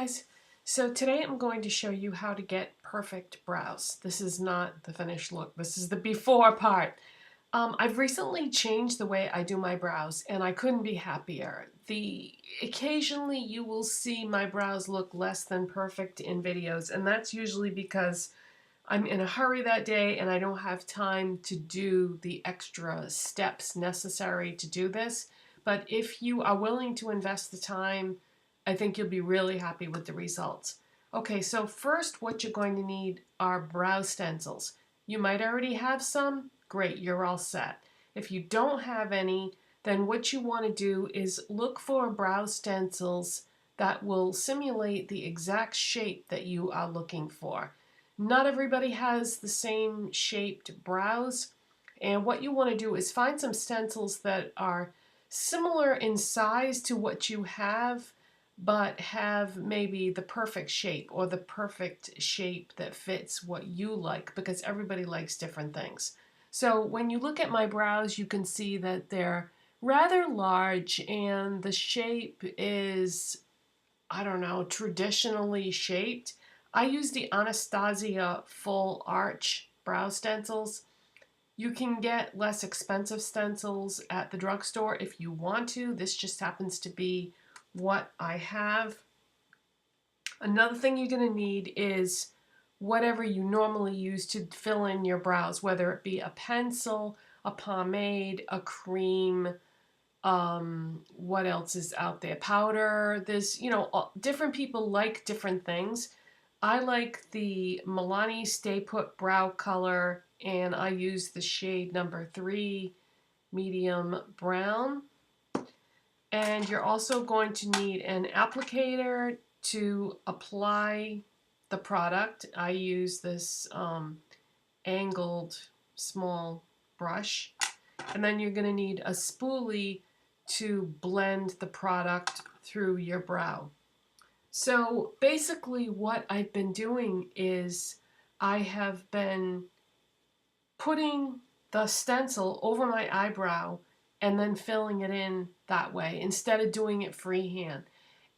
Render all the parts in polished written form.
guys, so today I'm going to show you how to get perfect brows. This is not the finished look, this is the before part. I've recently changed the way I do my brows and I couldn't be happier. Occasionally you will see my brows look less than perfect in videos, and that's usually because I'm in a hurry that day and I don't have time to do the extra steps necessary to do this. But if you are willing to invest the time, I think you'll be really happy with the results. Okay, so first what you're going to need are brow stencils. You might already have some. Great, you're all set. If you don't have any, then what you want to do is look for brow stencils that will simulate the exact shape that you are looking for. Not everybody has the same shaped brows, and what you want to do is find some stencils that are similar in size to what you have, but have maybe the perfect shape or the perfect shape that fits what you like, because everybody likes different things. So when you look at my brows, you can see that they're rather large and the shape is, I don't know, traditionally shaped. I use the Anastasia Full Arch brow stencils. You can get less expensive stencils at the drugstore if you want to. This just happens to be what I have. Another thing you're going to need is whatever you normally use to fill in your brows, whether it be a pencil, a pomade, a cream, what else is out there? Powder. There's, different people like different things. I like the Milani Stay Put Brow Color, and I use the shade number 3, medium brown. And you're also going to need an applicator to apply the product. I use this angled small brush. And then you're going to need a spoolie to blend the product through your brow. So basically what I've been doing is I have been putting the stencil over my eyebrow and then filling it in that way instead of doing it freehand.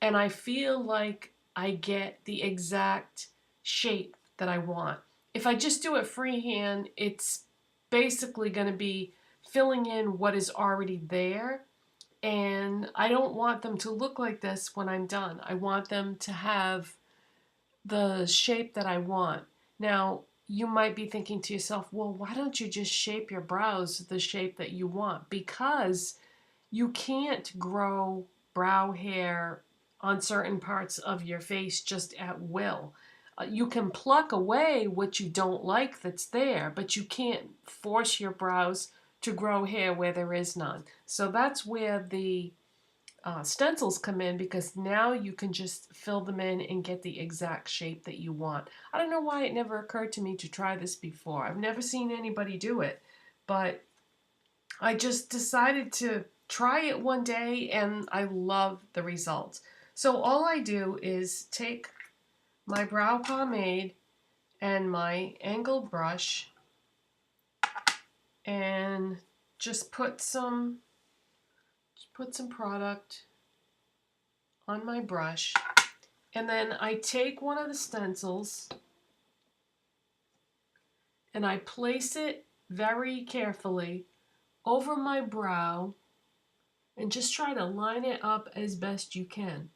And I feel like I get the exact shape that I want. If I just do it freehand, it's basically going to be filling in what is already there. And I don't want them to look like this when I'm done. I want them to have the shape that I want. Now, you might be thinking to yourself, well, why don't you just shape your brows the shape that you want? Because you can't grow brow hair on certain parts of your face just at will. You can pluck away what you don't like that's there, but you can't force your brows to grow hair where there is none. So that's where the stencils come in, because now you can just fill them in and get the exact shape that you want. I don't know why it never occurred to me to try this before. I've never seen anybody do it, but I just decided to try it one day and I love the results. So all I do is take my brow pomade and my angled brush and just put some product on my brush, and then I take one of the stencils and I place it very carefully over my brow and just try to line it up as best you can.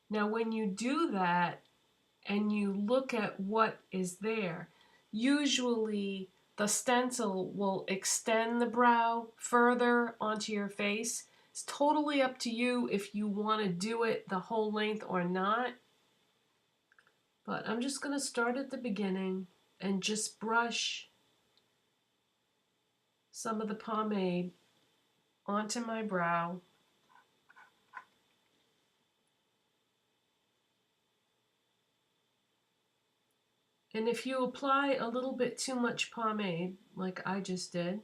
Now when you do that and you look at what is there, usually the stencil will extend the brow further onto your face. It's totally up to you if you want to do it the whole length or not. But I'm just going to start at the beginning and just brush some of the pomade onto my brow. And if you apply a little bit too much pomade, like I just did,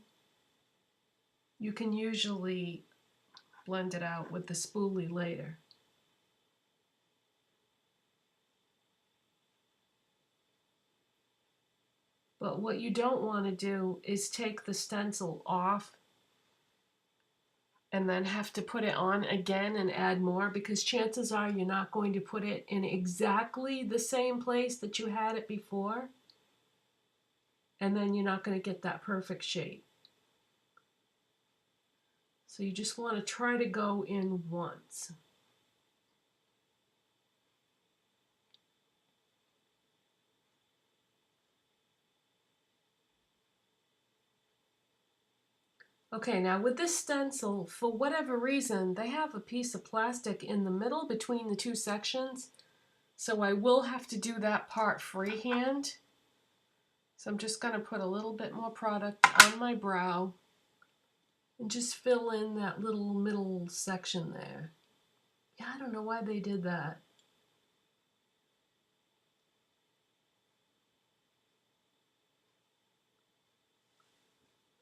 you can usually blend it out with the spoolie later. But what you don't want to do is take the stencil off and then have to put it on again and add more, because chances are you're not going to put it in exactly the same place that you had it before, and then you're not going to get that perfect shape. So you just want to try to go in once. Okay, now with this stencil, for whatever reason, they have a piece of plastic in the middle between the two sections. So I will have to do that part freehand. So I'm just going to put a little bit more product on my brow and just fill in that little middle section there. Yeah, I don't know why they did that.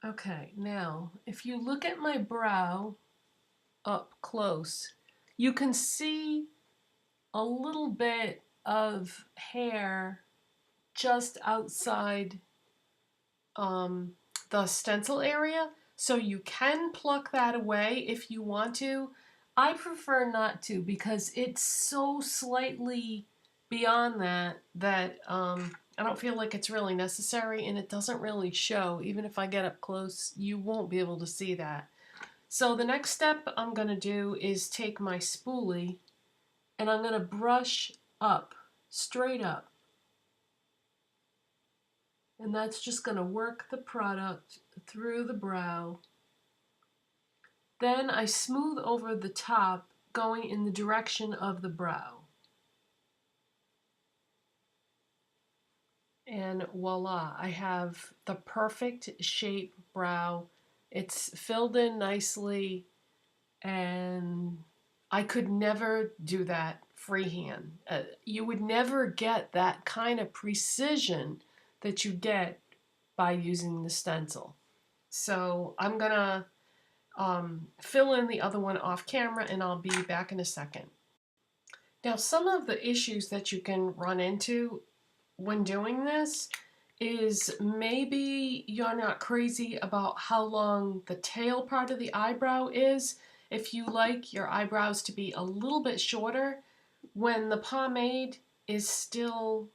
Okay, now if you look at my brow up close, you can see a little bit of hair just outside the stencil area. So you can pluck that away if you want to. I prefer not to, because it's so slightly beyond that I don't feel like it's really necessary, and it doesn't really show. Even if I get up close, you won't be able to see that. So the next step I'm going to do is take my spoolie and I'm going to brush up, straight up. And that's just going to work the product through the brow. Then I smooth over the top, going in the direction of the brow. And voila, I have the perfect shape brow. It's filled in nicely, and I could never do that freehand. You would never get that kind of precision that you get by using the stencil. So I'm gonna fill in the other one off camera, and I'll be back in a second. Now, some of the issues that you can run into when doing this is maybe you're not crazy about how long the tail part of the eyebrow is. If you like your eyebrows to be a little bit shorter, when the pomade is still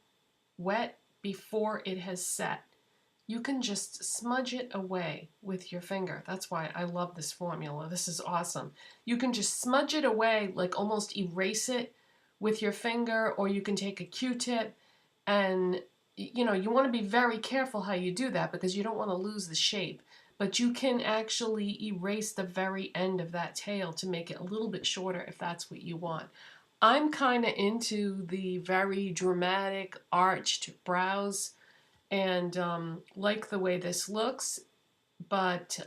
wet before it has set, you can just smudge it away with your finger. That's why I love this formula. This is awesome. You can just smudge it away, like almost erase it with your finger, or you can take a Q-tip, and you know, you want to be very careful how you do that because you don't want to lose the shape. But you can actually erase the very end of that tail to make it a little bit shorter if that's what you want. I'm kind of into the very dramatic arched brows, and like the way this looks, but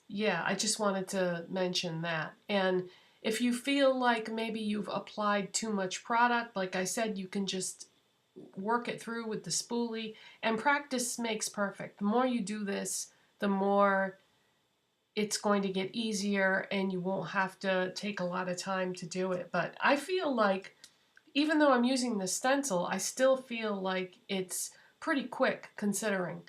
yeah, I just wanted to mention that. And if you feel like maybe you've applied too much product, like I said, you can just work it through with the spoolie, and practice makes perfect. The more you do this, the more it's going to get easier, and you won't have to take a lot of time to do it. But I feel like, even though I'm using the stencil, I still feel like it's pretty quick considering.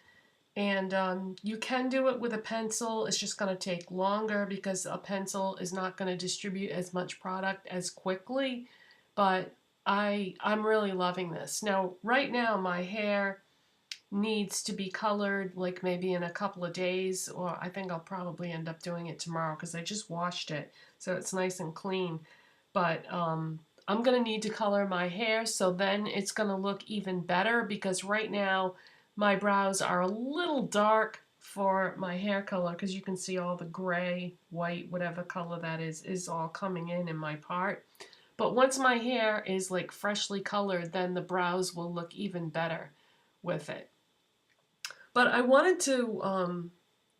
And you can do it with a pencil. It's just going to take longer because a pencil is not going to distribute as much product as quickly. But I'm really loving this. Now, right now, my hair needs to be colored like maybe in a couple of days, or I think I'll probably end up doing it tomorrow because I just washed it, so it's nice and clean. But I'm going to need to color my hair, so then it's going to look even better, because right now my brows are a little dark for my hair color, because you can see all the gray, white, whatever color that is all coming in my part. But once my hair is like freshly colored, then the brows will look even better with it. But I wanted to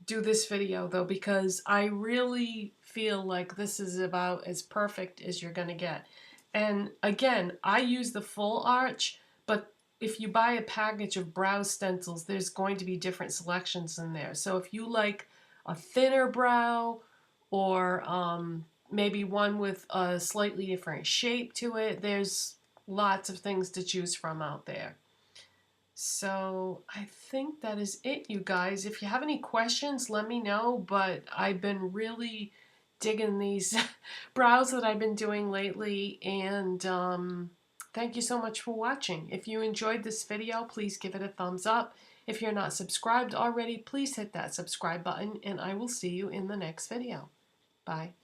do this video though, because I really feel like this is about as perfect as you're gonna get. And again, I use the full arch, but if you buy a package of brow stencils, there's going to be different selections in there. So if you like a thinner brow, or maybe one with a slightly different shape to it, there's lots of things to choose from out there. So I think that is it, you guys. If you have any questions, let me know, but I've been really digging these brows that I've been doing lately, and thank you so much for watching. If you enjoyed this video, please give it a thumbs up. If you're not subscribed already, please hit that subscribe button, and I will see you in the next video. Bye.